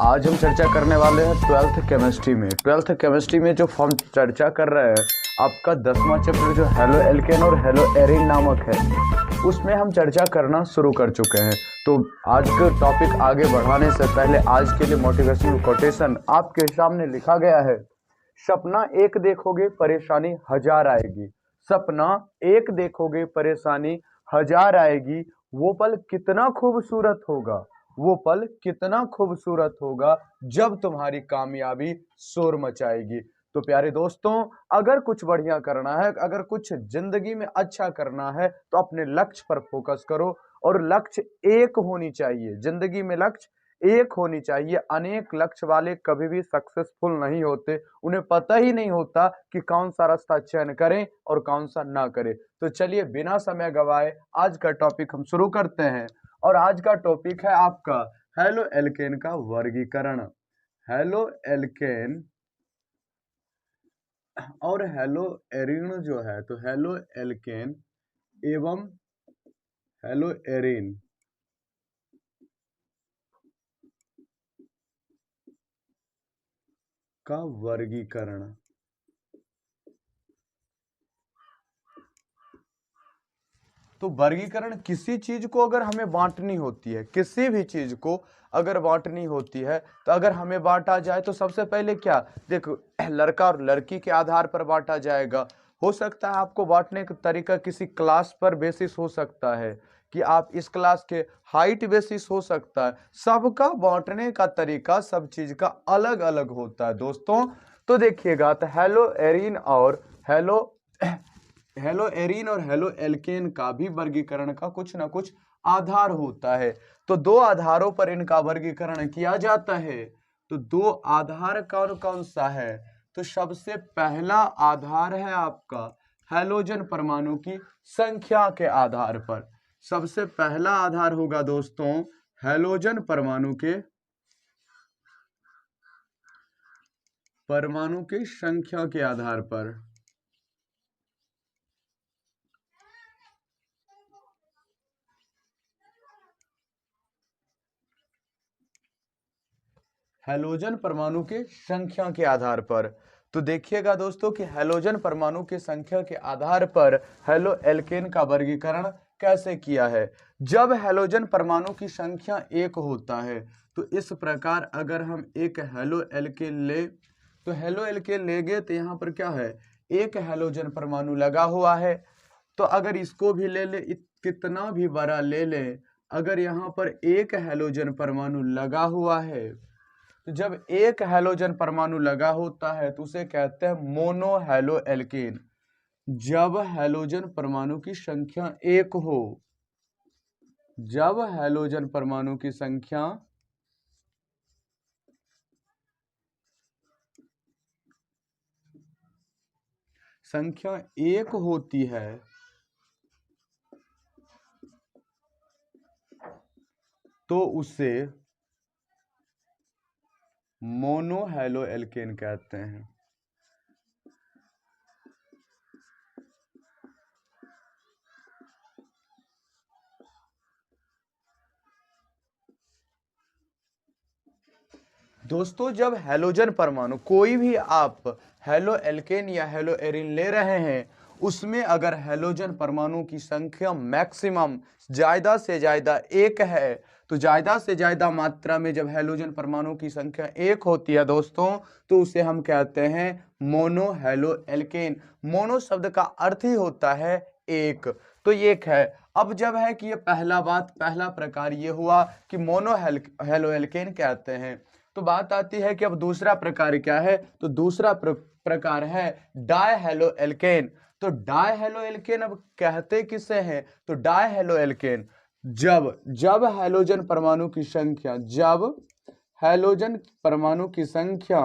आज हम चर्चा करने वाले हैं ट्वेल्थ केमिस्ट्री में जो हम चर्चा कर रहे हैं आपका 10वां चैप्टर जो हेलो एल्केन और हेलो एरिन नामक है, उसमें हम चर्चा करना शुरू कर चुके हैं। तो आज का टॉपिक आगे बढ़ाने से पहले आज के लिए मोटिवेशनल कोटेशन आपके सामने लिखा गया है। सपना एक देखोगे परेशानी हजार आएगी, सपना एक देखोगे परेशानी हजार आएगी, वो पल कितना खूबसूरत होगा, वो पल कितना खूबसूरत होगा जब तुम्हारी कामयाबी शोर मचाएगी। तो प्यारे दोस्तों, अगर कुछ बढ़िया करना है, अगर कुछ जिंदगी में अच्छा करना है तो अपने लक्ष्य पर फोकस करो। और लक्ष्य एक होनी चाहिए, जिंदगी में लक्ष्य एक होनी चाहिए। अनेक लक्ष्य वाले कभी भी सक्सेसफुल नहीं होते, उन्हें पता ही नहीं होता कि कौन सा रास्ता चयन करें और कौन सा ना करें। तो चलिए बिना समय गवाए आज का टॉपिक हम शुरू करते हैं। और आज का टॉपिक है आपका हेलो एल्केन का वर्गीकरण। हेलो एल्केन और हेलो एरिन जो है, तो हेलो एल्केन एवं हेलो एरिन का वर्गीकरण। तो वर्गीकरण किसी चीज को अगर हमें बांटनी होती है, किसी भी चीज को अगर बांटनी होती है, तो अगर हमें बांटा जाए तो सबसे पहले क्या देखो, लड़का और लड़की के आधार पर बांटा जाएगा। हो सकता है आपको बांटने का तरीका किसी क्लास पर बेसिस हो सकता है कि आप इस क्लास के हाइट बेसिस हो सकता है। सबका बांटने का तरीका सब चीज का अलग अलग होता है दोस्तों। तो देखिएगा, तो हेलो एरिन और हेलो एरिन और हेलो एल्केन का भी वर्गीकरण का कुछ ना कुछ आधार होता है। तो दो आधारों पर इनका वर्गीकरण किया जाता है। तो दो आधार कौन कौन सा है? तो सबसे पहला आधार है आपका हैलोजन परमाणु की संख्या के आधार पर। सबसे पहला आधार होगा दोस्तों हैलोजन परमाणु की संख्या के आधार पर। हैलोजन परमाणु के संख्या के आधार पर। तो देखिएगा दोस्तों कि हैलोजन परमाणु की संख्या के आधार पर हेलो एल्केन का वर्गीकरण कैसे किया है। जब हैलोजन परमाणु की संख्या एक होता है तो इस प्रकार अगर हम एक हेलो एल्केन ले, तो हेलो एल्केन लेंगे तो यहाँ पर क्या है, एक हैलोजन परमाणु लगा हुआ है। तो अगर इसको भी ले ले, कितना भी बड़ा ले ले, अगर यहाँ पर एक हैलोजन परमाणु लगा हुआ है, तो जब एक हैलोजन परमाणु लगा होता है तो उसे कहते हैं मोनो हेलो एल्केन। जब हैलोजन परमाणु की संख्या एक हो, जब हैलोजन परमाणु की संख्या एक होती है तो उसे मोनो हेलो एल्केन कहते हैं। दोस्तों, जब हैलोजन परमाणु कोई भी आप हेलो एल्केन या हेलो एरिन ले रहे हैं, उसमें अगर हैलोजन परमाणु की संख्या मैक्सिमम ज्यादा से ज्यादा एक है, तो ज्यादा से ज्यादा मात्रा में जब हैलोजन परमाणु की संख्या एक होती है दोस्तों, तो उसे हम कहते हैं मोनो हेलो एल्केन। मोनो शब्द का अर्थ ही होता है एक, तो एक है। अब जब है कि ये पहला प्रकार ये हुआ कि मोनो हेलो एल्केन कहते हैं, तो बात आती है कि अब दूसरा प्रकार क्या है। तो दूसरा प्रकार है डाई हेलो एल्केन। तो डाई हेलो एल्केन अब कहते किसे हैं? तो डाई हेलो एल्केन जब जब हैलोजन परमाणु की संख्या जब हैलोजन परमाणु की संख्या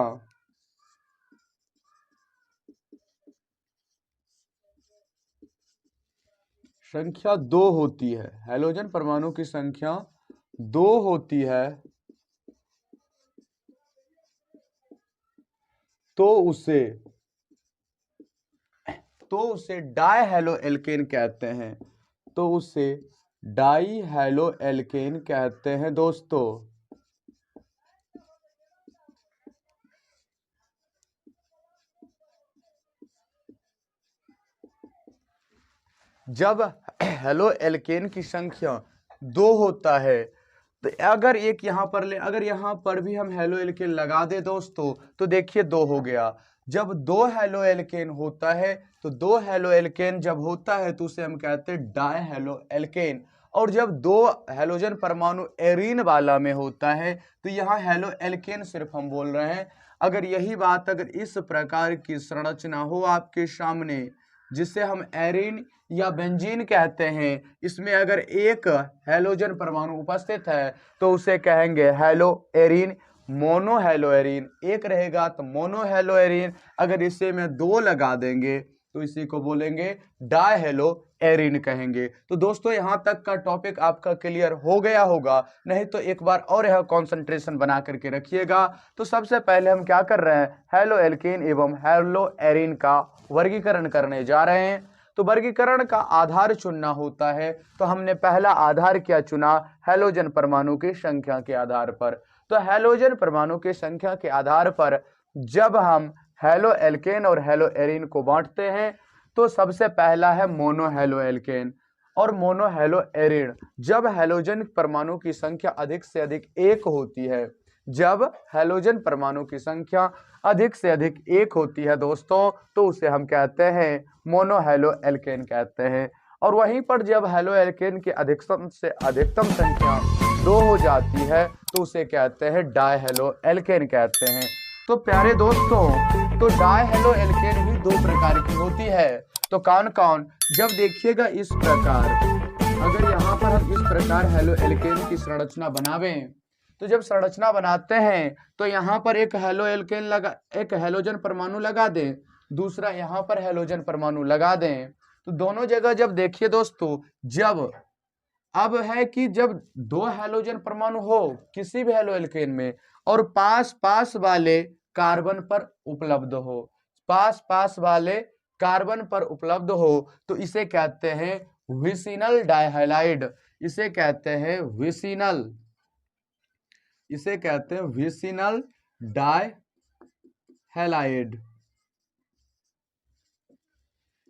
दो होती है, हैलोजन परमाणु की संख्या दो होती है, तो उसे डाई हेलो एल्केन कहते हैं। तो उसे डाई हेलो एल्केन कहते हैं दोस्तों। जब हेलो एल्केन की संख्या 2 होता है, तो अगर एक यहाँ पर ले, अगर यहाँ पर भी हम हेलो एल्केन लगा दे दोस्तों, तो देखिए 2 हो गया। जब 2 हेलो एल्केन होता है, तो 2 हेलो एल्केन जब होता है तो उसे हम कहते हैं डाई हेलो एल्केन। और जब 2 हेलोजन परमाणु एरीन वाला में होता है, तो यहाँ हेलो एल्केन सिर्फ हम बोल रहे हैं। अगर यही बात अगर इस प्रकार की संरचना हो आपके सामने, जिसे हम एरीन या बेंजीन कहते हैं, इसमें अगर एक हेलोजन परमाणु उपस्थित है तो उसे कहेंगे hello arene, mono hello arene. एक रहेगा तो मोनो हेलो एरीन। अगर इसे में 2 लगा देंगे तो इसी को बोलेंगे डाई हेलो एरीन कहेंगे। तो दोस्तों यहां तक का टॉपिक आपका क्लियर हो गया होगा, नहीं तो एक बार और यह कंसंट्रेशन बना करके रखिएगा। तो सबसे पहले हम क्या कर रहे हैं, हेलो एल्केन एवं हेलो एरीन का वर्गीकरण करने जा रहे हैं। तो वर्गीकरण का आधार चुनना होता है, तो हमने पहला आधार क्या चुना, हेलोजन परमाणु की संख्या के आधार पर। तो हेलोजन परमाणु की संख्या के आधार पर जब हम हेलो एल्केन और हेलो एरीन को बांटते हैं, तो सबसे पहला है मोनो हेलो एल्केन और मोनो हेलो एरीन। जब हेलोजन परमाणु की संख्या अधिक से अधिक 1 होती है, जब हेलोजन परमाणु की संख्या अधिक से अधिक 1 होती है दोस्तों, तो उसे हम कहते हैं मोनो हेलो एल्केन कहते हैं। और वहीं पर जब हेलो एल्केन की अधिकतम से अधिकतम संख्या 2 हो जाती है, तो उसे कहते हैं डाई हेलो एल्केन कहते हैं। तो प्यारे दोस्तों, तो डाई हेलो एल्केन भी 2 प्रकार की होती है। तो कौन कौन, जब देखिएगा इस प्रकार, अगर यहाँ पर हम इस प्रकार हेलो एल्केन की संरचना बनावें, तो जब संरचना बनाते हैं तो यहाँ पर एक हेलो एल्केन लगा, एक हेलोजन परमाणु लगा दें, दूसरा यहाँ पर हेलोजन परमाणु लगा दें। तो दोनों जगह जब देखिए दोस्तों, जब अब है कि जब 2 हेलोजन परमाणु हो किसी भी हेलो एल्केन में और पास पास वाले कार्बन पर उपलब्ध हो, पास पास वाले कार्बन पर उपलब्ध हो, तो इसे कहते हैं विसिनल डाइहैलाइड। इसे कहते हैं विसिनल, इसे कहते हैं विसिनल डाइहैलाइड,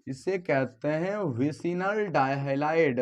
इसे कहते हैं विसिनल डाइहैलाइड।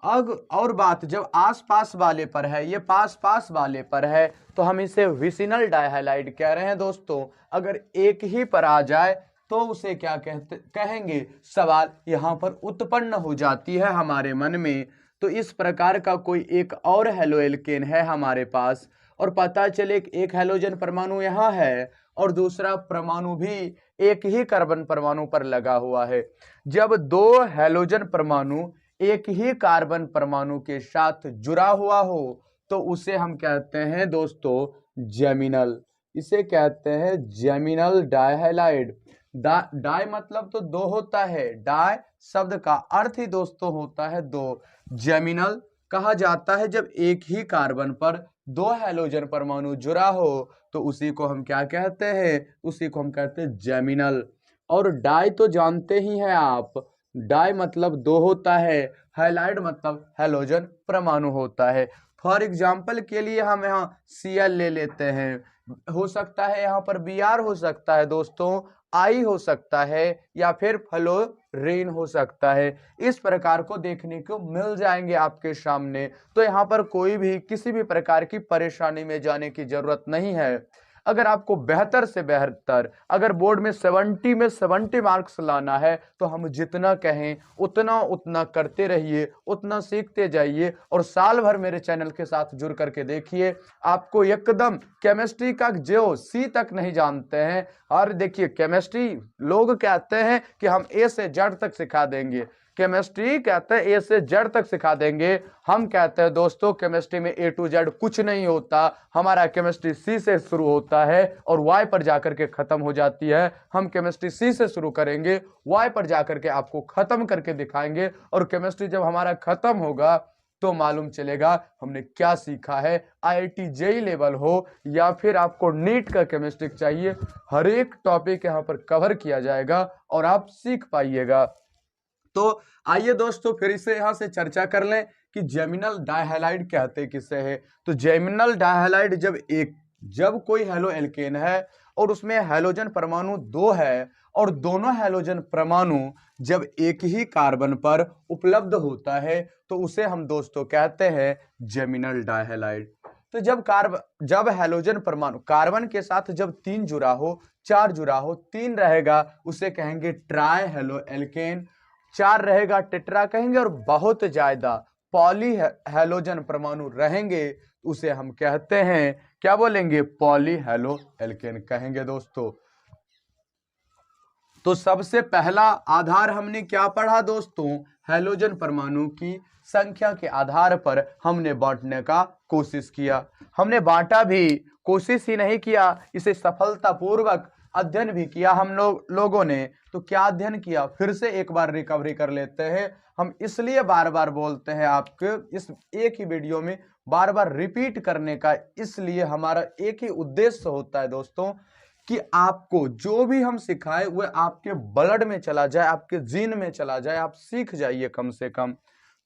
अब और बात, जब आसपास वाले पर है, ये पास पास वाले पर है, तो हम इसे विसिनल डाइहैलाइड कह रहे हैं दोस्तों। अगर एक ही पर आ जाए तो उसे क्या कहेंगे, सवाल यहाँ पर उत्पन्न हो जाती है हमारे मन में। तो इस प्रकार का कोई एक और हेलो एल्केन है हमारे पास, और पता चले कि एक हेलोजन परमाणु यहाँ है और दूसरा परमाणु भी एक ही कार्बन परमाणु पर लगा हुआ है। जब 2 हेलोजन परमाणु एक ही कार्बन परमाणु के साथ जुड़ा हुआ हो, तो उसे हम कहते हैं दोस्तों जेमिनल। इसे कहते हैं जेमिनल डाइहैलाइड। डाई मतलब तो 2 होता है, डाई शब्द का अर्थ ही दोस्तों होता है 2। जेमिनल कहा जाता है जब एक ही कार्बन पर 2 हेलोजन परमाणु जुड़ा हो, तो उसी को हम क्या कहते हैं, उसी को हम कहते हैं जेमिनल। और डाई तो जानते ही हैं आप, डाई मतलब 2 होता है, हैलाइड मतलब हेलोजन परमाणु होता है। फॉर एग्जाम्पल के लिए हम यहाँ Cl ले लेते हैं, हो सकता है यहाँ पर Br हो सकता है दोस्तों, I हो सकता है, या फिर फ्लोरीन हो सकता है। इस प्रकार को देखने को मिल जाएंगे आपके सामने। तो यहाँ पर कोई भी किसी भी प्रकार की परेशानी में जाने की जरूरत नहीं है। अगर आपको बेहतर से बेहतर, अगर बोर्ड में 70 में 70 मार्क्स लाना है, तो हम जितना कहें उतना उतना करते रहिए, उतना सीखते जाइए और साल भर मेरे चैनल के साथ जुड़ करके देखिए। आपको एकदम केमिस्ट्री का जो सी तक नहीं जानते हैं, और देखिए केमिस्ट्री लोग कहते हैं कि हम ए से जेड तक सिखा देंगे, केमिस्ट्री कहते हैं ए से जेड तक सिखा देंगे। हम कहते हैं दोस्तों केमिस्ट्री में ए टू जेड कुछ नहीं होता, हमारा केमिस्ट्री सी से शुरू होता है और वाई पर जाकर के खत्म हो जाती है। हम केमिस्ट्री सी से शुरू करेंगे, वाई पर जाकर के आपको खत्म करके दिखाएंगे, और केमिस्ट्री जब हमारा खत्म होगा तो मालूम चलेगा हमने क्या सीखा है। IIT JEE लेवल हो या फिर आपको नीट का केमिस्ट्री चाहिए, हर एक टॉपिक यहाँ पर कवर किया जाएगा और आप सीख पाइएगा। तो आइए दोस्तों फिर से यहाँ से चर्चा कर लें कि जेमिनल डाइहैलाइड कहते किसे है। तो जेमिनल डाइहैलाइड जब कोई हेलो एल्केन है और उसमें हैलोजन परमाणु 2 है और दोनों हैलोजन परमाणु जब एक ही कार्बन पर उपलब्ध होता है तो उसे हम दोस्तों कहते हैं जेमिनल डायहैलाइड। तो जब हैलोजन परमाणु कार्बन के साथ जब 3 जुड़ा हो, 4 जुड़ा हो, 3 रहेगा उसे कहेंगे ट्राई हेलो एल्केन, 4 रहेगा टेट्रा कहेंगे, और बहुत ज्यादा पॉली हैलोजन परमाणु रहेंगे उसे हम कहते हैं, क्या बोलेंगे, पॉली हेलो एल्केन कहेंगे दोस्तों। तो सबसे पहला आधार हमने क्या पढ़ा दोस्तों, हैलोजन परमाणु की संख्या के आधार पर हमने बांटने का कोशिश किया। हमने बांटा भी, कोशिश ही नहीं किया, इसे सफलतापूर्वक अध्ययन भी किया हम लोगों ने। तो क्या अध्ययन किया, फिर से एक बार रिकवरी कर लेते हैं। हम इसलिए बार बार बोलते हैं आपके इस एक ही वीडियो में बार बार रिपीट करने का, इसलिए हमारा एक ही उद्देश्य होता है दोस्तों कि आपको जो भी हम सिखाए वह आपके ब्लड में चला जाए, आपके जीन में चला जाए, आप सीख जाइए कम से कम।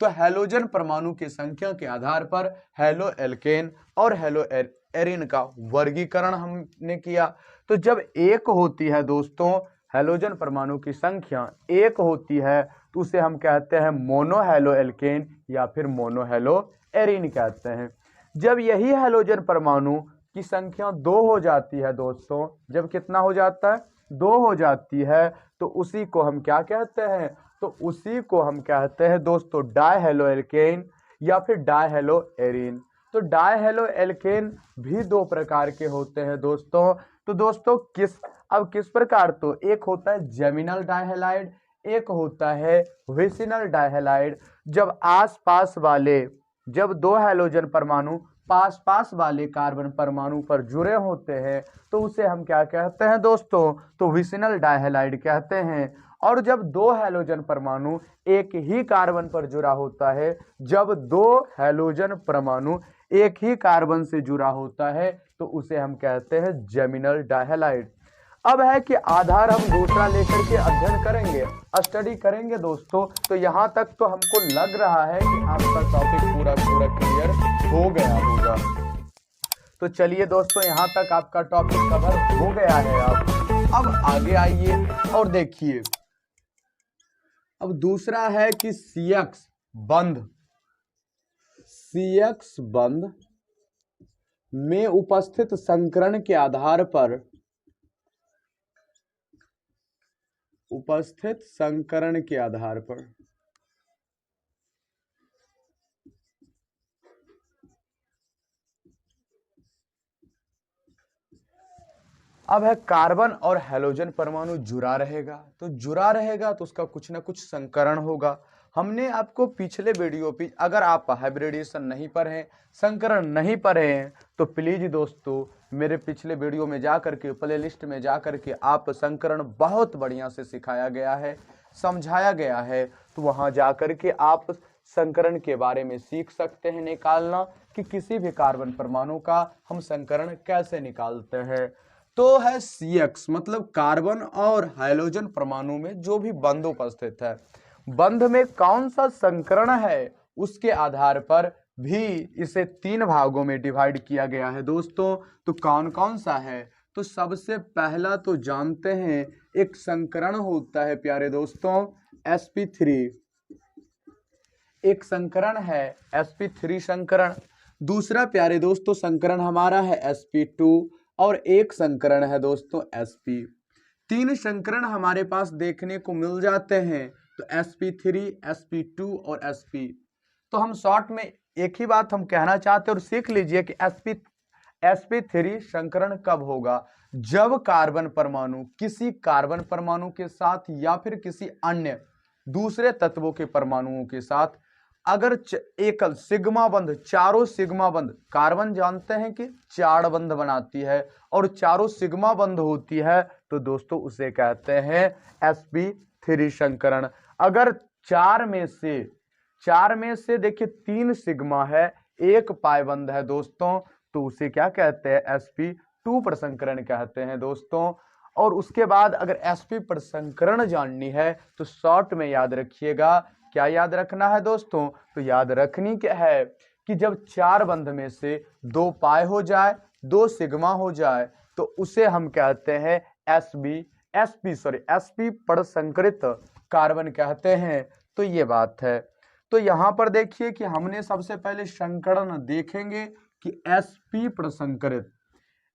तो हैलोजन परमाणु की संख्या के आधार पर हेलो एल्केन और हेलो एरिन का वर्गीकरण हमने किया। तो जब एक होती है दोस्तों हैलोजन परमाणु की संख्या एक होती है तो उसे हम कहते हैं मोनो हेलो एल्केन या फिर मोनो हेलो एरिन कहते हैं। जब यही हैलोजन परमाणु की संख्या 2 हो जाती है दोस्तों, जब कितना हो जाता है, 2 हो जाती है, तो उसी को हम क्या कहते हैं, तो उसी को हम कहते हैं दोस्तों डायहेलो एल्केन या फिर डायहेलो एरिन। तो डायहेलो एल्केन भी 2 प्रकार के होते हैं दोस्तों। तो दोस्तों किस प्रकार, तो एक होता है जेमिनल डायहैलाइड, एक होता है विसिनल डायहैलाइड। जब 2 हैलोजन परमाणु पास वाले कार्बन परमाणु पर जुड़े होते हैं तो उसे हम क्या कहते हैं दोस्तों, तो विसिनल डायहैलाइड कहते हैं। और जब 2 हैलोजन परमाणु एक ही कार्बन पर जुड़ा होता है, जब 2 हैलोजन परमाणु एक ही कार्बन से जुड़ा होता है तो उसे हम कहते हैं जेमिनल डायहैलाइड। अब है कि आधार हम दूसरा लेकर के अध्ययन करेंगे, स्टडी करेंगे दोस्तों। तो यहाँ तक तो हमको लग रहा है कि आपका टॉपिक पूरा क्लियर हो गया होगा। तो चलिए दोस्तों, यहाँ तक आपका टॉपिक कवर हो गया है। अब आगे आइए और देखिए, अब दूसरा है कि CX बंध में उपस्थित संकरण के आधार पर अब है कार्बन और हैलोजन परमाणु जुड़ा रहेगा तो उसका कुछ ना कुछ संकरण होगा। हमने आपको पिछले वीडियो पे, अगर आप हाइब्रिडेशन नहीं पढ़े, संकरण नहीं पढ़े हैं तो प्लीज दोस्तों मेरे पिछले वीडियो में जा करके, प्ले लिस्ट में जा करके आप संकरण बहुत बढ़िया से सिखाया गया है, समझाया गया है। तो वहां जा करके आप संकरण के बारे में सीख सकते हैं, निकालना कि किसी भी कार्बन परमाणु का हम संकरण कैसे निकालते हैं। तो है CX मतलब कार्बन और हाइड्रोजन परमाणु में जो भी बंध उपस्थित है, बंध में कौन सा संकरण है उसके आधार पर भी इसे 3 भागों में डिवाइड किया गया है दोस्तों। तो कौन कौन सा है, तो सबसे पहला तो जानते हैं एक संकरण होता है प्यारे दोस्तों sp3, एक संकरण है sp3 संकरण। दूसरा प्यारे दोस्तों संकरण हमारा है sp2 और एक संकरण है दोस्तों sp। 3 संकरण हमारे पास देखने को मिल जाते हैं, तो sp3, sp2 और sp। तो हम शॉर्ट में एक ही बात हम कहना चाहते हैं और सीख लीजिए कि sp3 संकरण कब होगा, जब कार्बन परमाणु किसी कार्बन परमाणु के साथ या फिर किसी अन्य दूसरे तत्वों के परमाणुओं के साथ अगर एकल सिग्मा बंध, चारों सिग्मा बंध, कार्बन जानते हैं कि 4 बंध बनाती है और चारों सिग्मा बंध होती है, तो दोस्तों उसे कहते हैं sp3 संकरण। अगर 4 में से देखिए 3 सिग्मा है, 1 पाई बंध है दोस्तों, तो उसे क्या कहते हैं, sp2 प्रसंकरण कहते हैं दोस्तों। और उसके बाद अगर sp प्रसंकरण जाननी है तो शॉर्ट में याद रखिएगा, क्या याद रखना है दोस्तों, तो याद रखनी क्या है कि जब 4 बंध में से 2 पाई हो जाए, 2 सिग्मा हो जाए, तो उसे हम कहते हैं sp परसंकरित कार्बन कहते हैं। तो ये बात है। तो यहाँ पर देखिए कि हमने सबसे पहले संकरण देखेंगे कि sp परसंकरित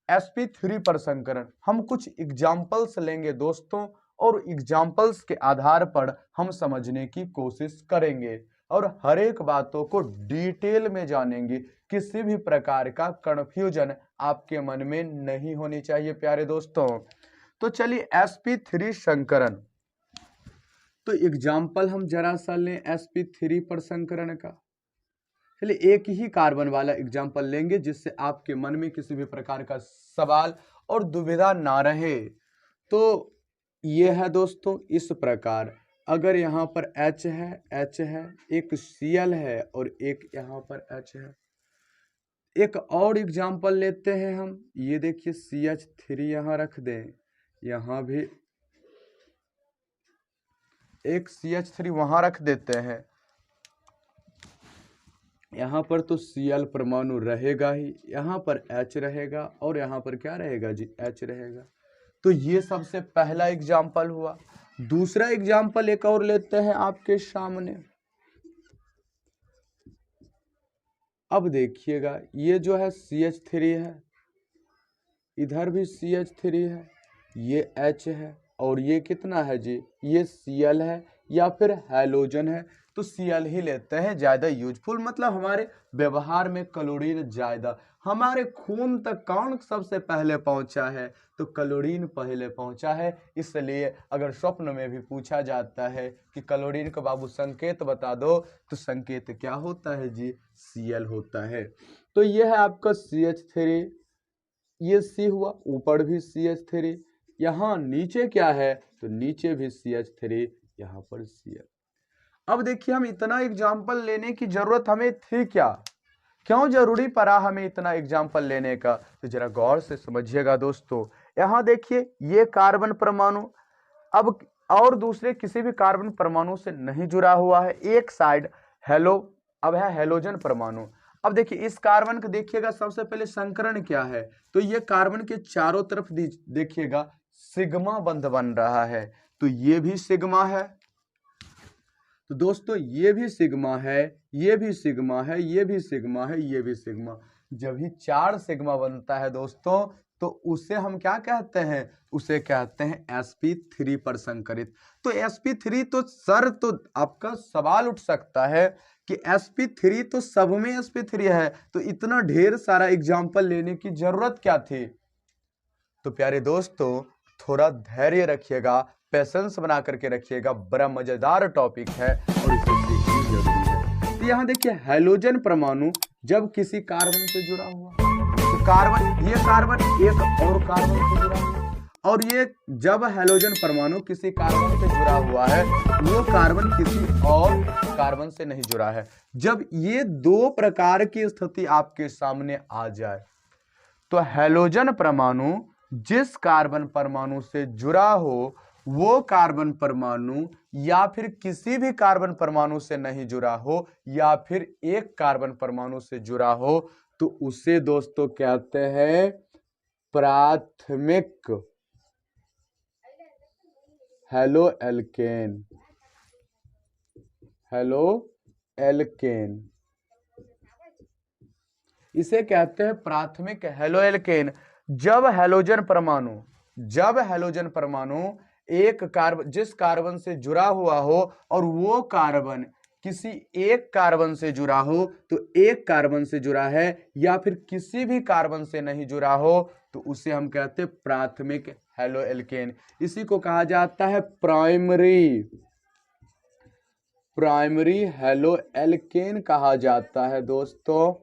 sp3 परसंकरण। हम कुछ एग्जाम्पल्स लेंगे दोस्तों और एग्जाम्पल्स के आधार पर हम समझने की कोशिश करेंगे और हर एक बातों को डिटेल में जानेंगे। किसी भी प्रकार का कंफ्यूजन आपके मन में नहीं होनी चाहिए प्यारे दोस्तों। तो चलिए sp3 संकरण, तो एग्जाम्पल हम जरा सा लें sp3 परसंकरण का। चलिए एक ही कार्बन वाला एग्जाम्पल लेंगे जिससे आपके मन में किसी भी प्रकार का सवाल और दुविधा ना रहे। तो ये है दोस्तों इस प्रकार, अगर यहाँ पर H है, एक Cl है और एक यहाँ पर H है। एक और एग्जाम्पल लेते हैं हम, ये देखिए CH3 यहाँ रख दें, यहाँ भी एक CH3 वहां रख देते हैं। यहाँ पर तो Cl परमाणु रहेगा ही, यहाँ पर H रहेगा और यहाँ पर क्या रहेगा जी, H रहेगा। तो ये सबसे पहला एग्जाम्पल हुआ। दूसरा एग्जाम्पल एक और लेते हैं आपके सामने। अब देखिएगा ये जो है CH3 है, इधर भी CH3 है, ये H है और ये कितना है जी, ये Cl है या फिर हैलोजन है। तो Cl ही लेते हैं, ज़्यादा यूजफुल, मतलब हमारे व्यवहार में क्लोरीन ज़्यादा। हमारे खून तक कौन सबसे पहले पहुंचा है, तो क्लोरीन पहले पहुंचा है। इसलिए अगर स्वप्न में भी पूछा जाता है कि क्लोरीन का बाबू संकेत बता दो, तो संकेत क्या होता है जी, Cl होता है। तो ये है आपका CH3, ये C हुआ, ऊपर भी CH3, यहाँ नीचे क्या है, तो नीचे भी CH3, यहाँ पर Cl। अब देखिए हम इतना एग्जाम्पल लेने की जरूरत हमें थी क्या, क्यों जरूरी पड़ा हमें इतना एग्जाम्पल लेने का, तो जरा गौर से समझिएगा दोस्तों। यहाँ देखिए ये कार्बन परमाणु अब और दूसरे किसी भी कार्बन परमाणु से नहीं जुड़ा हुआ है, एक साइड अब है हेलोजन परमाणु। अब देखिए इस कार्बन को देखिएगा, सबसे पहले संकरण क्या है, तो ये कार्बन के चारों तरफ देखिएगा सिग्मा बंध बन रहा है। तो ये भी सिग्मा है, तो दोस्तों ये भी सिग्मा है, ये भी सिग्मा है, ये भी सिग्मा है, ये भी सिग्मा। जब भी 4 सिग्मा बनता है दोस्तों, तो उसे हम क्या कहते हैं, उसे कहते हैं sp3 परसंकरित। तो sp3 तो सर, तो आपका सवाल उठ सकता है कि sp3 तो सब में sp3 है, तो इतना ढेर सारा एग्जाम्पल लेने की जरूरत क्या थी। तो प्यारे दोस्तों थोड़ा धैर्य रखिएगा, पेशेंस बना करके रखिएगा, बड़ा मजेदार टॉपिक है और इसे सीखना जरूरी है। तो यहाँ देखिए हैलोजन परमाणु जब किसी कार्बन से जुड़ा हुआ, तो कार्बन, ये कार्बन एक और कार्बन से जुड़ा हुआ, और ये जब हैलोजन परमाणु किसी कार्बन से जुड़ा हुआ है, वो कार्बन किसी और कार्बन से नहीं जुड़ा है। जब ये दो प्रकार की स्थिति आपके सामने आ जाए, तो हैलोजन परमाणु जिस कार्बन परमाणु से जुड़ा हो, वो कार्बन परमाणु या फिर किसी भी कार्बन परमाणु से नहीं जुड़ा हो, या फिर एक कार्बन परमाणु से जुड़ा हो, तो उसे दोस्तों कहते हैं प्राथमिक हेलो एल्केन, इसे कहते हैं प्राथमिक हेलो एल्केन। जब हैलोजन परमाणु एक कार्बन, जिस कार्बन से जुड़ा हुआ हो और वो कार्बन किसी एक कार्बन से जुड़ा हो, तो एक कार्बन से जुड़ा है या फिर किसी भी कार्बन से नहीं जुड़ा हो, तो उसे हम कहते हैं प्राथमिक हेलो एल्केन। इसी को कहा जाता है प्राइमरी हेलो एल्केन कहा जाता है दोस्तों,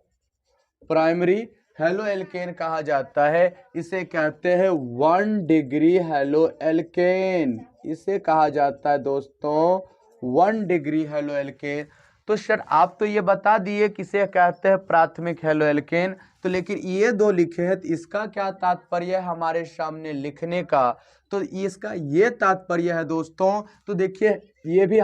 प्राइमरी हेलो एल्केन कहा जाता है। इसे कहते हैं 1 डिग्री हेलो एल्केन, इसे कहा जाता है दोस्तों 1 डिग्री हेलो एल्केन। तो सर आप तो ये बता दिए किसे कहते हैं प्राथमिक हेलो एल्केन, तो लेकिन ये दो लिखे हैं, तो इसका क्या तात्पर्य है हमारे सामने लिखने का, तो इसका ये तात्पर्य है दोस्तों, तो देखिए ये भी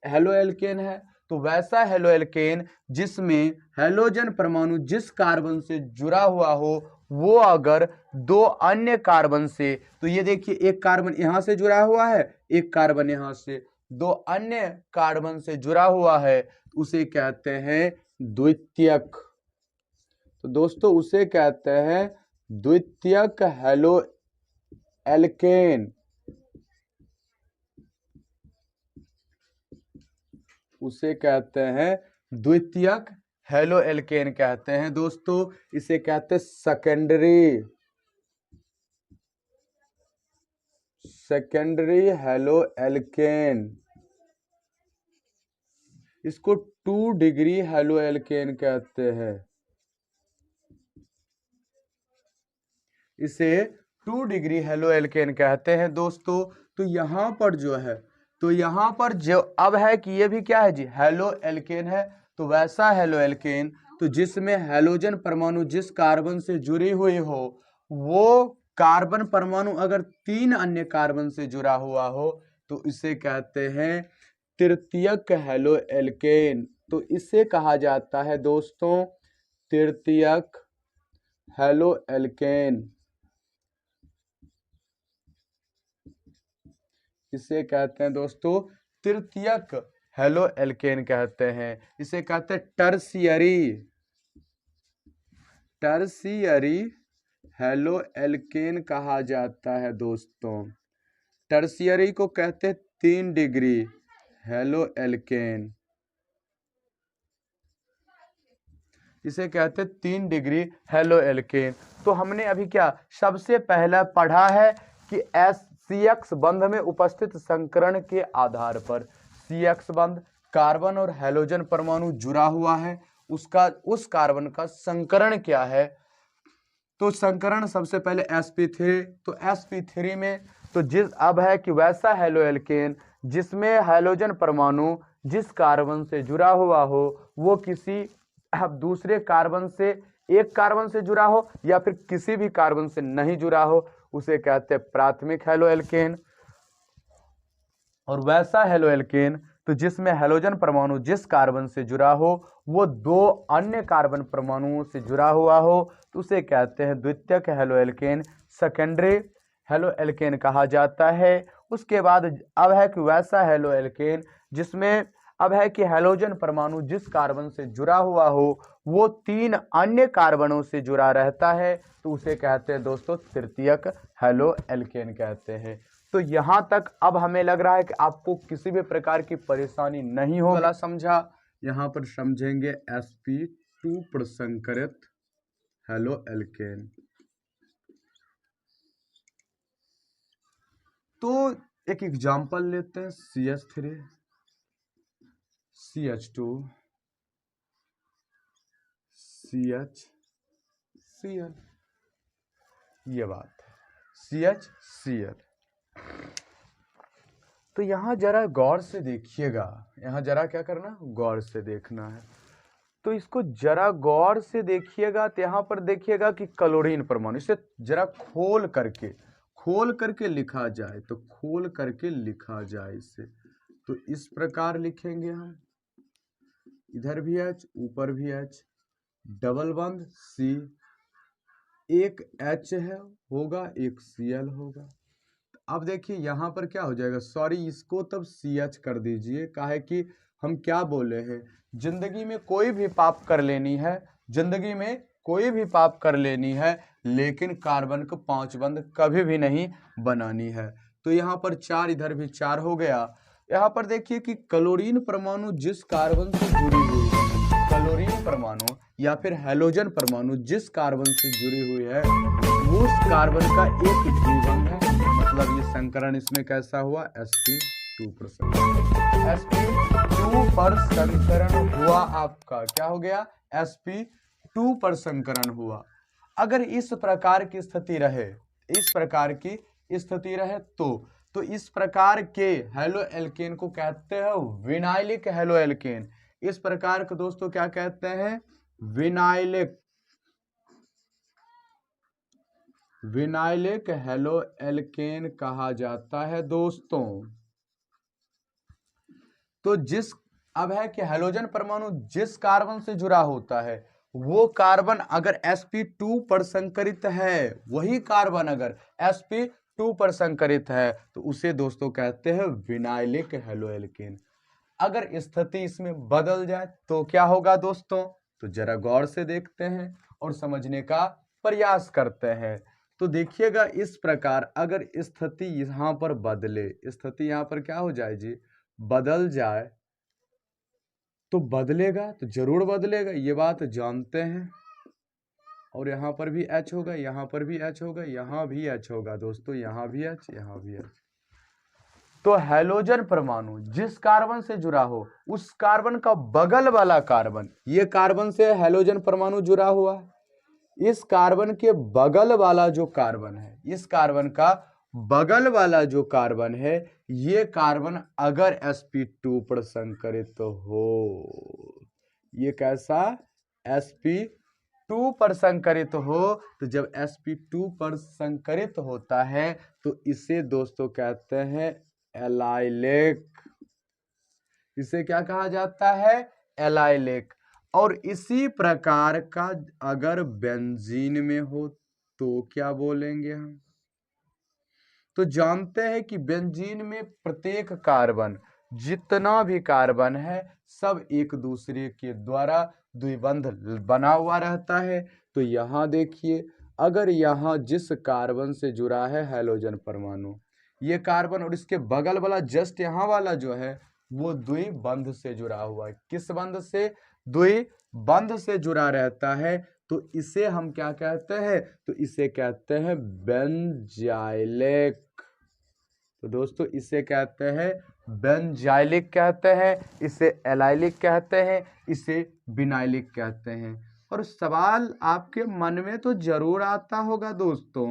हेलो एल्केन है, तो वैसा हेलो एल्केन जिसमें हैलोजन परमाणु जिस कार्बन से जुड़ा हुआ हो वो अगर दो अन्य कार्बन से, तो ये देखिए एक कार्बन यहां से जुड़ा हुआ है, एक कार्बन यहां से, दो अन्य कार्बन से जुड़ा हुआ है, उसे कहते हैं द्वितीयक। तो दोस्तों उसे कहते हैं द्वितीयक हेलो एल्केन। उसे कहते हैं द्वितीयक हेलो एल्केन कहते हैं दोस्तों। इसे कहते हैं सेकेंडरी हेलो एल्केन। इसको 2 डिग्री हेलो एल्केन कहते हैं। इसे 2 डिग्री हेलो एल्केन कहते हैं दोस्तों। तो यहां पर जो है, तो यहां पर जो अब है कि ये भी क्या है जी, हेलो एल्केन है। तो वैसा हेलो एल्केन तो जिसमें हैलोजन परमाणु जिस कार्बन से जुड़ी हुई हो वो कार्बन परमाणु अगर 3 अन्य कार्बन से जुड़ा हुआ हो तो इसे कहते हैं तृतीयक हेलो एल्केन। तो इसे कहा जाता है दोस्तों तृतीयक हेलो एल्केन। इसे कहते हैं दोस्तों तृतीयक हेलो एल्केन कहते हैं। इसे कहते हैं टर्शियरी हेलो एल्केन कहा जाता है दोस्तों। टर्शियरी को कहते हैं 3 डिग्री हेलो एल्केन। इसे कहते हैं 3 डिग्री हेलो एल्केन। तो हमने अभी क्या सबसे पहला पढ़ा है कि CX बंध में उपस्थित संकरण के आधार पर CX बंध कार्बन और हैलोजन परमाणु जुड़ा हुआ है, उसका उस कार्बन का संकरण क्या है। तो संकरण सबसे पहले sp3, तो sp3 में तो जिस अब है कि वैसा हेलो एल्केन जिसमें हैलोजन परमाणु जिस कार्बन से जुड़ा हुआ हो वो किसी अब दूसरे कार्बन से एक कार्बन से जुड़ा हो या फिर किसी भी कार्बन से नहीं जुड़ा हो, उसे कहते हैं प्राथमिक हेलो एल्केन। और वैसा हेलो एल्केन तो जिसमें हैलोजन परमाणु जिस कार्बन से जुड़ा हो वो 2 अन्य कार्बन परमाणुओं से जुड़ा हुआ हो तो उसे कहते हैं द्वितीयक halo alkane, secondary halo alkane कहा जाता है। उसके बाद अब है कि वैसा हेलो एल्केन जिसमें अब है कि हैलोजन परमाणु जिस कार्बन से जुड़ा हुआ हो वो 3 अन्य कार्बनों से जुड़ा रहता है तो उसे कहते हैं दोस्तों तृतीयक हेलो एल्केन कहते हैं। तो यहां तक अब हमें लग रहा है कि आपको किसी भी प्रकार की परेशानी नहीं हो वाला समझा। यहां पर समझेंगे sp2 प्रसंकरित हेलो एल्केन। तो एक एग्जांपल लेते हैं CH3 CH2 CHCl, ये बात CHCl। तो यहां जरा गौर से देखिएगा, यहां जरा क्या करना गौर से देखना है। तो इसको जरा गौर से देखिएगा तो यहां पर देखिएगा कि क्लोरीन परमाणु, इसे जरा खोल करके लिखा जाए तो खोल करके लिखा जाए इसे तो इस प्रकार लिखेंगे हम, इधर भी H ऊपर भी H, डबल बंद C, एक H है होगा एक Cl होगा। अब देखिए यहां पर क्या हो जाएगा, सॉरी इसको तब CH कर दीजिए, काहे कि हम क्या बोले हैं जिंदगी में कोई भी पाप कर लेनी है, जिंदगी में कोई भी पाप कर लेनी है लेकिन कार्बन को 5 बंद कभी भी नहीं बनानी है। तो यहाँ पर 4 इधर भी 4 हो गया। यहाँ पर देखिए कि क्लोरीन परमाणु जिस कार्बन से जुड़ी हुई है, क्लोरीन परमाणु या फिर हैलोजन परमाणु जिस कार्बन से जुड़ी हुई है वो उस कार्बन का एक द्विबंध है, मतलब ये संकरण इसमें कैसा हुआ sp2 पर sp2 पर संकरण हुआ। आपका क्या हो गया sp2 पर संकरण हुआ। अगर इस प्रकार की स्थिति रहे, इस प्रकार की स्थिति रहे तो इस प्रकार के हेलो एल्केन को कहते हैं विनाइलिक हेलो एल्केन। इस प्रकार को दोस्तों क्या कहते हैं विनाइलिक हेलो एल्केन कहा जाता है दोस्तों। तो जिस अब है कि हैलोजन परमाणु जिस कार्बन से जुड़ा होता है वो कार्बन अगर sp2 पर संकरित है, वही कार्बन अगर sp2 पर संकरित है तो उसे दोस्तों कहते हैं विनाइलिक हैलोएल्केन। अगर स्थिति इसमें बदल जाए तो क्या होगा दोस्तों, तो जरा गौर से देखते हैं और समझने का प्रयास करते हैं। तो देखिएगा इस प्रकार अगर स्थिति यहां पर बदले, स्थिति यहां पर क्या हो जाए जी, बदल जाए, तो बदलेगा तो जरूर बदलेगा, ये बात जानते हैं। और यहाँ पर भी H होगा, यहाँ पर भी H होगा, यहाँ भी H होगा दोस्तों, यहाँ भी H, यहाँ भी H। तो हैलोजन परमाणु जिस कार्बन से जुड़ा हो उस कार्बन का बगल वाला कार्बन, ये कार्बन से हैलोजन परमाणु जुड़ा हुआ है, इस कार्बन के बगल वाला जो कार्बन है, इस कार्बन का बगल वाला जो कार्बन है, ये कार्बन अगर sp2 पर संकरित हो, ये कैसा sp2 पर संकरित हो, तो जब sp2 पर संकरित होता है तो इसे दोस्तों कहते हैं एलाइलिक। इसे क्या कहा जाता है, एलाइलिक। और इसी प्रकार का अगर बेंजीन में हो तो क्या बोलेंगे हम, तो जानते हैं कि बेंजीन में प्रत्येक कार्बन, जितना भी कार्बन है सब एक दूसरे के द्वारा द्विबंध बना हुआ रहता है। तो यहाँ देखिए अगर यहाँ जिस कार्बन से जुड़ा है हैलोजन परमाणु, ये कार्बन और इसके बगल वाला जस्ट यहाँ वाला जो है वो द्विबंध से जुड़ा हुआ है। किस बंध से, द्विबंध से जुड़ा रहता है, तो इसे हम क्या कहते हैं, तो इसे कहते हैं बेंजाइलिक। तो दोस्तों इसे कहते हैं बेंजाइलिक कहते हैं, इसे एलाइलिक कहते हैं, इसे विनाइलिक कहते हैं। और सवाल आपके मन में तो जरूर आता होगा दोस्तों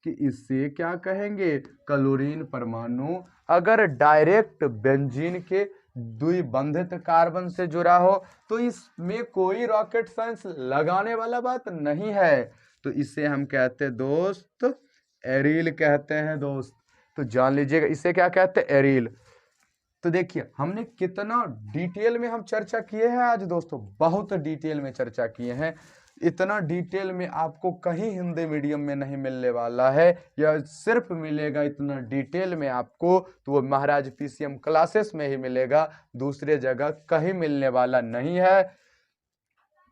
कि इसे क्या कहेंगे, क्लोरीन परमाणु अगर डायरेक्ट बेंजीन के द्विबंधित कार्बन से जुड़ा हो तो इसमें कोई रॉकेट साइंस लगाने वाला बात नहीं है, तो इसे हम कहते हैं दोस्त एरिल कहते हैं दोस्त। तो जान लीजिएगा इसे क्या कहते हैं, एरिल। तो देखिए हमने कितना डिटेल में हम चर्चा किए हैं आज दोस्तों, बहुत डिटेल में चर्चा किए हैं। इतना डिटेल में आपको कहीं हिंदी मीडियम में नहीं मिलने वाला है, या सिर्फ मिलेगा इतना डिटेल में आपको तो वो महाराज पीसीएम क्लासेस में ही मिलेगा, दूसरे जगह कहीं मिलने वाला नहीं है।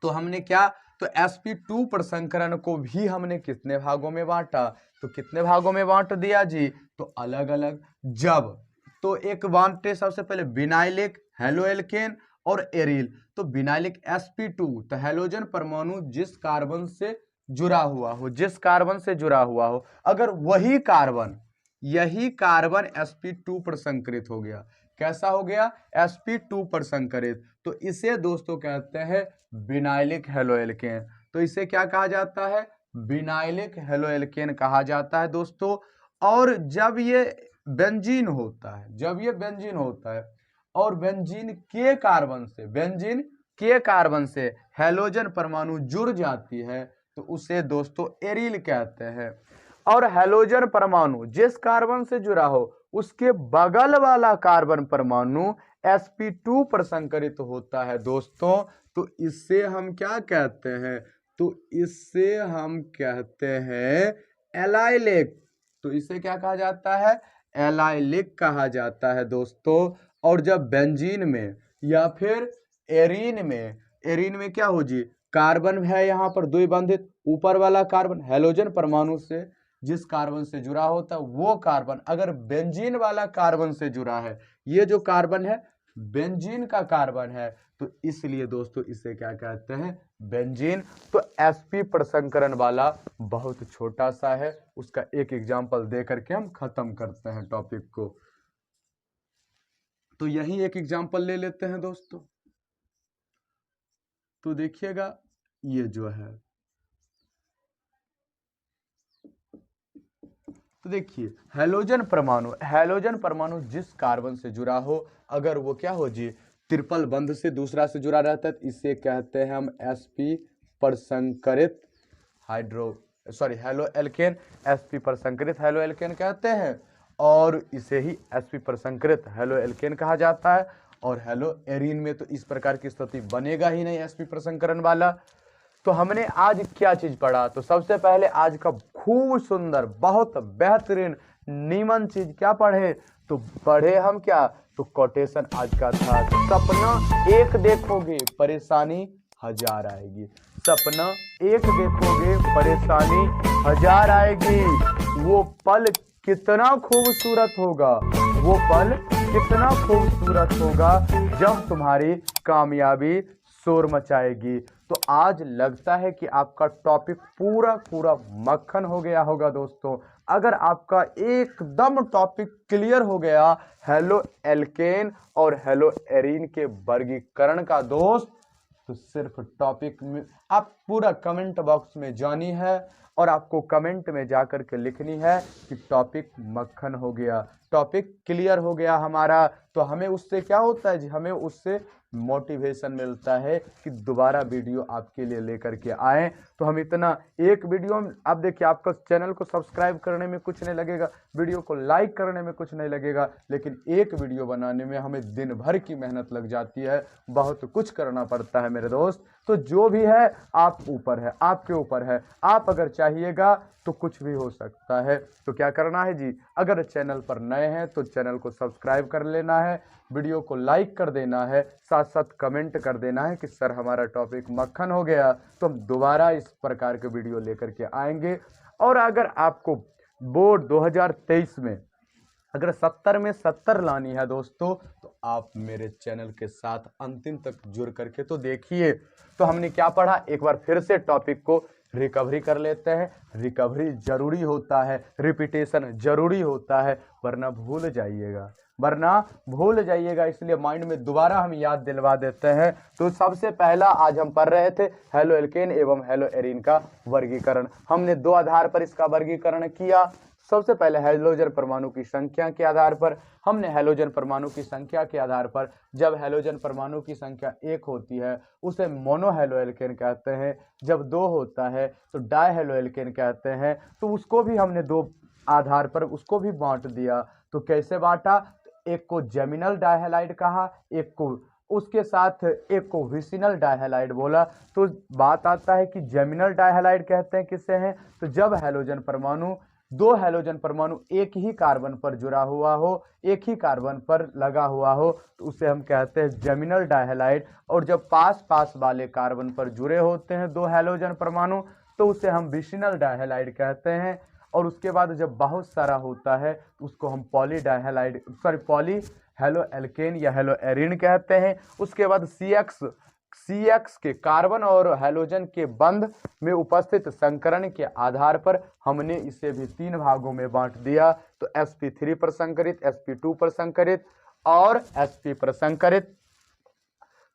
तो हमने क्या, तो sp2 पर संकरण को भी हमने कितने भागों में बांटा, तो कितने भागों में बांट दिया जी, तो अलग अलग। जब तो एक बांटे सबसे पहले विनाइलिक, हैलोएल्केन और एरिल। तो विनाइलिक sp2, तो हैलोजन परमाणु जिस कार्बन से जुड़ा हुआ हो, जिस कार्बन से जुड़ा हुआ हो, अगर वही कार्बन, यही कार्बन sp2 पर संकरित हो गया, कैसा हो गया, sp2 पर संकरित, तो इसे दोस्तों कहते हैं विनाइलिक हैलोएल्केन। तो इसे क्या कहा जाता है, विनाइलिक हैलोएल्केन कहा जाता है दोस्तों। और जब ये बेंजीन होता है, जब ये बेंजीन होता है और बेंजीन के कार्बन से, बेंजीन के कार्बन से हैलोजन परमाणु जुड़ जाती है तो उसे दोस्तों एरिल कहते हैं। और हैलोजन परमाणु जिस कार्बन से जुड़ा हो उसके बगल वाला कार्बन परमाणु sp2 पर संकरित होता है दोस्तों, तो इससे हम क्या कहते हैं, तो इससे हम कहते हैं एलाइलिक। तो इसे क्या कहा जाता है, एलाइलिक कहा जाता है दोस्तों। और जब बेंजीन में या फिर एरीन में, एरीन में क्या हो जी, कार्बन है यहाँ पर द्विबंधित, ऊपर वाला कार्बन हैलोजन परमाणु से जिस कार्बन से जुड़ा होता है वो कार्बन अगर बेंजीन वाला कार्बन से जुड़ा है, ये जो कार्बन है बेंजीन का कार्बन है, तो इसलिए दोस्तों इसे क्या कहते हैं, बेंजीन। तो sp पर संकरण वाला बहुत छोटा सा है, उसका एक एग्जांपल दे करके हम खत्म करते हैं टॉपिक को। तो यही एक एग्जांपल ले लेते हैं दोस्तों। तो देखिएगा ये जो है, तो देखिए हैलोजन परमाणु, हैलोजन परमाणु जिस कार्बन से जुड़ा हो अगर वो क्या हो जी, ट्रिपल बंध से दूसरा से जुड़ा रहता है, इसे कहते हैं हम sp पर संकरित हैलोएल्केन, sp पर संकरित हैलोएल्केन कहते हैं, और इसे ही sp पर संकरित हैलोएल्केन कहा जाता है। और हेलो एरीन में तो इस प्रकार की स्थिति बनेगा ही नहीं sp प्रसंकरण वाला। तो हमने आज क्या चीज पढ़ा, तो सबसे पहले आज का खूब सुंदर बहुत बेहतरीन नीमन चीज क्या पढ़े, तो पढ़े हम क्या, तो कोटेशन आज का था, सपना एक देखोगे परेशानी हजार आएगी। सपना एक देखोगे परेशानी हजार आएगी। वो पल कितना खूबसूरत होगा, वो पल कितना खूबसूरत होगा जब तुम्हारी कामयाबी शोर मचाएगी। तो आज लगता है कि आपका टॉपिक पूरा पूरा मक्खन हो गया होगा दोस्तों। अगर आपका एकदम टॉपिक क्लियर हो गया हेलो एल्केन और हेलो एरीन के वर्गीकरण का दोस्त, तो सिर्फ टॉपिक में आप पूरा कमेंट बॉक्स में जानी है और आपको कमेंट में जाकर के लिखनी है कि टॉपिक मक्खन हो गया, टॉपिक क्लियर हो गया हमारा। तो हमें उससे क्या होता है जी, हमें उससे मोटिवेशन मिलता है कि दोबारा वीडियो आपके लिए लेकर के आए। तो हम इतना एक वीडियो में, अब देखिए आपका चैनल को सब्सक्राइब करने में कुछ नहीं लगेगा, वीडियो को लाइक करने में कुछ नहीं लगेगा, लेकिन एक वीडियो बनाने में हमें दिन भर की मेहनत लग जाती है, बहुत कुछ करना पड़ता है मेरे दोस्त। तो जो भी है आप ऊपर है, आपके ऊपर है, आप अगर चाहिएगा तो कुछ भी हो सकता है। तो क्या करना है जी, अगर चैनल पर नए हैं तो चैनल को सब्सक्राइब कर लेना है, वीडियो को लाइक कर देना है, साथ साथ कमेंट कर देना है कि सर हमारा टॉपिक मक्खन हो गया, तो हम दोबारा इस प्रकार के वीडियो लेकर के आएंगे। और अगर आपको बोर्ड 2023 में अगर 70 में 70 लानी है दोस्तों, तो आप मेरे चैनल के साथ अंतिम तक जुड़ करके तो देखिए। तो हमने क्या पढ़ा, एक बार फिर से टॉपिक को रिकवरी कर लेते हैं। रिकवरी जरूरी होता है, रिपीटेशन जरूरी होता है, वरना भूल जाइएगा, इसलिए माइंड में दोबारा हम याद दिलवा देते हैं। तो सबसे पहला आज हम पढ़ रहे थे हेलो एल्केन एवं हेलो एरीन का वर्गीकरण। हमने दो आधार पर इसका वर्गीकरण किया। सबसे पहले हैलोजन परमाणु की संख्या के आधार पर हमने हैलोजन परमाणु की संख्या के आधार पर, जब हैलोजन परमाणु की संख्या 1 होती है उसे मोनो हेलो एल्केन कहते हैं, जब 2 होता है तो डाई हेलो एल्केन कहते हैं। तो उसको भी हमने 2 आधार पर उसको भी बांट दिया। तो कैसे बांटा, एक को जेमिनल डाइहैलाइड कहा, एक को उसके साथ एक को विसिनल डाइहैलाइड बोला। तो बात आता है कि जेमिनल डाइहैलाइड कहते हैं किसे हैं, तो जब हैलोजन परमाणु 2 हैलोजन परमाणु एक ही कार्बन पर जुड़ा हुआ हो, एक ही कार्बन पर लगा हुआ हो, तो उसे हम कहते हैं जेमिनल डाइहैलाइड। और जब पास पास वाले कार्बन पर जुड़े होते हैं 2 हैलोजन परमाणु, तो उसे हम विसिनल डाइहैलाइड कहते हैं। और उसके बाद जब बहुत सारा होता है तो उसको हम पॉली हेलो एल्केन या हेलो एरीन कहते हैं। उसके बाद CX के कार्बन और हैलोजन के बंध में उपस्थित संकरण के आधार पर हमने इसे भी 3 भागों में बांट दिया। तो sp3 पर संकरित, sp2 पर संकरित और sp पर संकरित।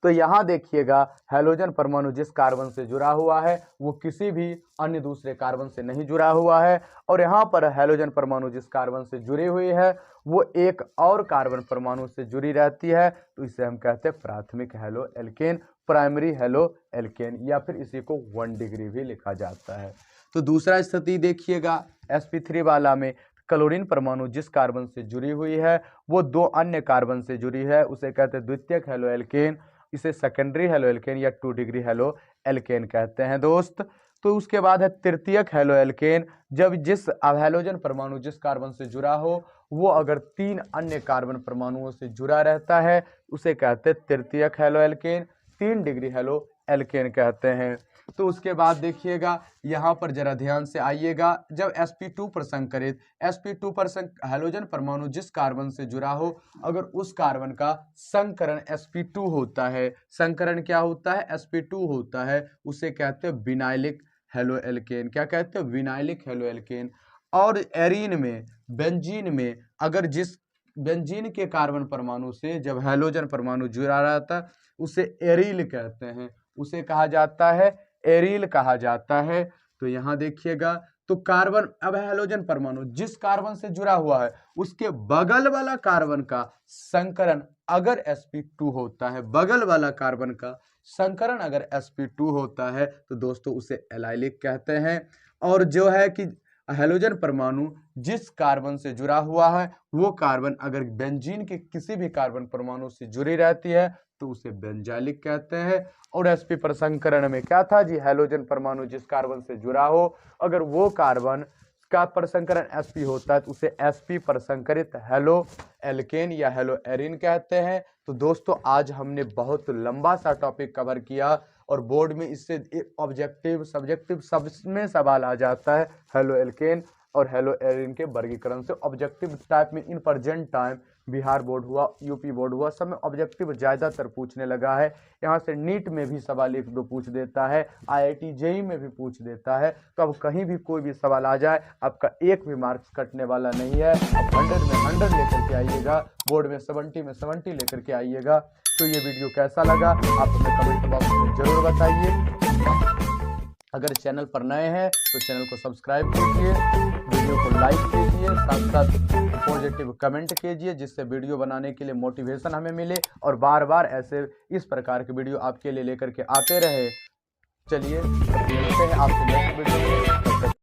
तो यहाँ देखिएगा हैलोजन परमाणु जिस कार्बन से जुड़ा हुआ है वो किसी भी अन्य दूसरे कार्बन से नहीं जुड़ा हुआ है, और यहाँ पर हैलोजन परमाणु जिस कार्बन से जुड़ी हुई है वो एक और कार्बन परमाणु से जुड़ी रहती है। तो इसे हम कहते हैं प्राथमिक halo alkane, primary halo alkane, या फिर इसी को 1 डिग्री भी लिखा जाता है। तो दूसरा स्थिति देखिएगा sp3 वाला में क्लोरीन परमाणु जिस कार्बन से जुड़ी हुई है वो 2 अन्य कार्बन से जुड़ी है, उसे कहते हैं द्वितीयक हेलो एल्केन, इसे सेकेंडरी हेलो एल्केन या 2 डिग्री हेलो एल्केन कहते हैं दोस्त। तो उसके बाद है तृतीयक हेलो एल्केन, जब जिस हैलोजन परमाणु जिस कार्बन से जुड़ा हो वो अगर 3 अन्य कार्बन परमाणुओं से जुड़ा रहता है उसे कहते हैं तृतीयक halo alkane, 3 degree halo alkane कहते हैं। तो उसके बाद देखिएगा यहाँ पर जरा ध्यान से आइएगा, जब sp2 पर संकरित, sp2 पर हैलोजन परमाणु जिस कार्बन से जुड़ा हो अगर उस कार्बन का संकरण sp2 होता है, संकरण क्या होता है, sp2 होता है, उसे कहते हैं विनाइलिक हेलो एल्केन। क्या कहते हैं, विनाइलिक हेलो एल्केन। और एरीन में, बेंजीन में अगर जिस बेंजीन के कार्बन परमाणु से जब हैलोजन परमाणु जुड़ा रहता है उसे एरील कहते हैं, उसे कहा जाता है एरील कहा जाता है। तो यहाँ देखिएगा तो कार्बन, अब हैलोजन परमाणु जिस कार्बन से जुड़ा हुआ है उसके बगल वाला कार्बन का संकरण अगर sp2 होता है, बगल वाला कार्बन का संकरण अगर sp2 होता है तो दोस्तों उसे एलाइलिक कहते हैं। और जो है कि हैलोजन परमाणु जिस कार्बन से जुड़ा हुआ है वो कार्बन अगर बेंजीन के किसी भी कार्बन परमाणु से जुड़ी रहती है तो उसे बेंजाइलिक कहते हैं। और sp प्रसंकरण में क्या था जी, हैलोजन परमाणु जिस कार्बन से जुड़ा हो अगर वो कार्बन का प्रसंकरण sp होता है तो उसे sp प्रसंकरित हेलो एल्केन या हेलो एरिन कहते हैं। तो दोस्तों आज हमने बहुत लंबा सा टॉपिक कवर किया और बोर्ड में इससे ऑब्जेक्टिव सब्जेक्टिव सब में सवाल आ जाता है हेलो एल्केन और हेलो एरिन के वर्गीकरण से। ऑब्जेक्टिव टाइप में in present time Bihar board हुआ, यूपी बोर्ड हुआ, सब में ऑब्जेक्टिव ज़्यादातर पूछने लगा है। यहाँ से नीट में भी सवाल एक दो पूछ देता है, IIT JEE में भी पूछ देता है। तो अब कहीं भी कोई भी सवाल आ जाए आपका एक भी मार्क्स कटने वाला नहीं है। अब 100 में 100 लेकर के आइएगा, बोर्ड में 70 में 70 लेकर के आइएगा। तो ये वीडियो कैसा लगा आप हमें कमेंट बॉक्स में ज़रूर बताइए। अगर चैनल पर नए हैं तो चैनल को सब्सक्राइब कीजिए, वीडियो को लाइक कीजिए, साथ साथ पॉजिटिव कमेंट कीजिए जिससे वीडियो बनाने के लिए मोटिवेशन हमें मिले और बार बार ऐसे इस प्रकार के वीडियो आपके लिए लेकर के आते रहे। चलिए मिलते हैं आपसे नेक्स्ट वीडियो में।